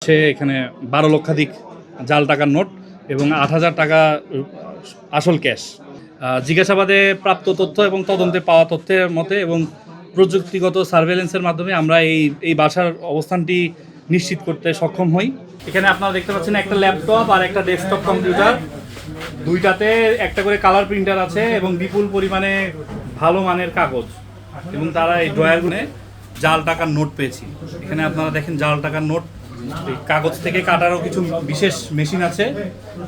হচ্ছে এখানে 12 লক্ষাধিক জাল টাকার নোট এবং 8,000 টাকা আসল ক্যাশ। জিজ্ঞাসাবাদে প্রাপ্ত তথ্য এবং তদন্তে পাওয়া তথ্যের মতে এবং প্রযুক্তিগত সার্ভেলেন্সের মাধ্যমে আমরা এই বাসার অবস্থানটি নিশ্চিত করতে সক্ষম হই। এখানে আপনারা দেখতে পাচ্ছেন একটা ল্যাপটপ আর একটা ডেস্কটপ কম্পিউটার, দুইটাতে একটা করে কালার প্রিন্টার আছে এবং বিপুল পরিমাণে ভালো মানের কাগজ, এবং তারা এই ড্রয়ারগুলো জাল টাকার নোট পেয়েছি। এখানে আপনারা দেখেন জাল টাকার নোট, কাগজ থেকে কাটারও কিছু বিশেষ মেশিন আছে,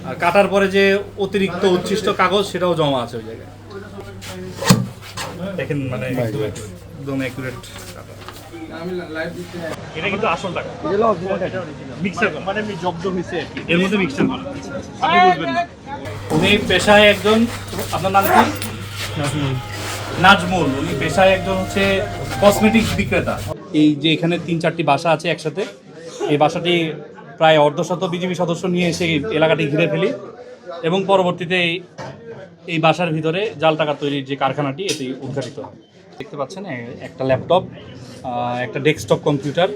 আর কাটার পরে যে অতিরিক্ত উচ্ছিষ্ট কাগজ সেটাও জমা আছে ওই জায়গায়। দেখেন মানে একদম অ্যাকুরেট কাটা। এটা কিন্তু আসল টাকা, মিক্সার মানে জব্দ হয়েছে এর মধ্যে মিক্সার করা, আপনি বুঝবেন না। উনি পেশায় একজন, আপনার নাম কি? নাজমুল। উনি পেশায় একজন হচ্ছে কসমেটিক্স বিক্রেতা। এই যে এখানে 3-4টি বাসা আছে একসাথে, এই বাসাটি প্রায় অর্ধশত বিজিবি সদস্য নিয়ে এসে এলাকাটি ঘিরে ফেলি এবং পরবর্তীতে এই বাসার ভিতরে জাল টাকা তৈরির যে কারখানাটি এটি উদ্ঘাটিত হয়। দেখতে পাচ্ছেন একটা ল্যাপটপ, একটা ডেস্কটপ কম্পিউটার,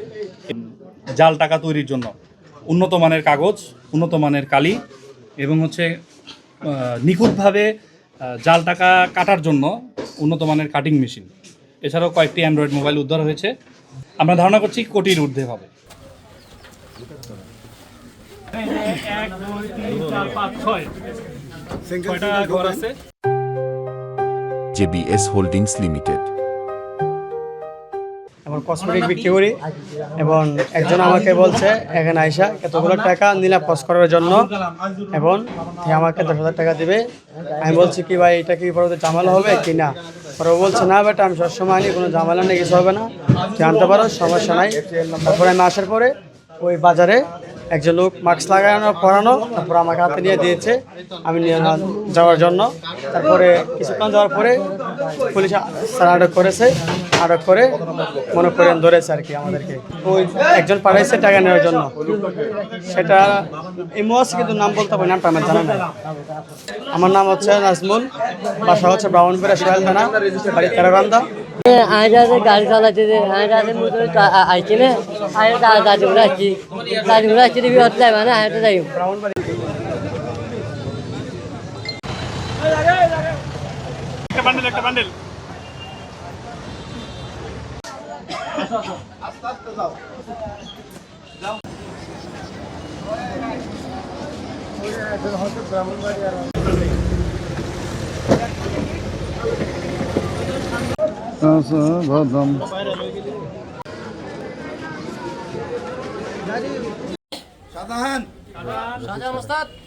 জাল টাকা তৈরির জন্য উন্নত মানের কাগজ, উন্নত মানের কালি এবং হচ্ছে নিখুঁতভাবে জাল টাকা কাটার জন্য উন্নত মানের কাটিং মেশিন, এছাড়াও কয়েকটি অ্যান্ড্রয়েড মোবাইল উদ্ধার হয়েছে। আমরা ধারণা করছি কোটির ঊর্ধ্বে হবে। 1, 2, 3, 4, 5, 6টা ঘর আছে। JBS holdings limited. এবং কসমেটিক বিক্রি করি, এবং একজন আমাকে বলছে এখানে আইসা কতগুলো টাকা নিলাম পজ করার জন্য, এবং আমাকে 10,000 টাকা দিবে। আমি বলছি কি ভাই এটা কি পরে ঝামেলা হবে কি না? পরে বলছে না বেটা, আমি সবসময় আনি, কোনো ঝামেলা নেই, কিছু হবে না, জানতে পারো, সমস্যা নাই। তারপরে আমি আসার পরে ওই বাজারে একজন লোক মাস্ক লাগানো পরানো, তারপর আমাকে হাতে নিয়ে দিয়েছে আমি নিয়ে যাওয়ার জন্য। তারপরে কিছুক্ষণ যাওয়ার পরে পুলিশ স্যার আটক করেছে, আটক করে মনে করেন ধরেছে আর কি আমাদেরকে। ওই একজন পাঠাইছে টাকা নেওয়ার জন্য, সেটা এমও আছে কিন্তু নাম বলতে পারি, নামটা আমার জানা নাই। আমার নাম হচ্ছে নাজমুল, বাসা হচ্ছে ব্রাহ্মণবাড়িয়া সোহেল থানা, বাড়ি তেরাবান্ধা। গাড়ি চালাচ্ছে, আইছি না, দাদি ঘুরে আসছি, মানে হাইটে যাই। একটা বান্ডেল শাহজাহান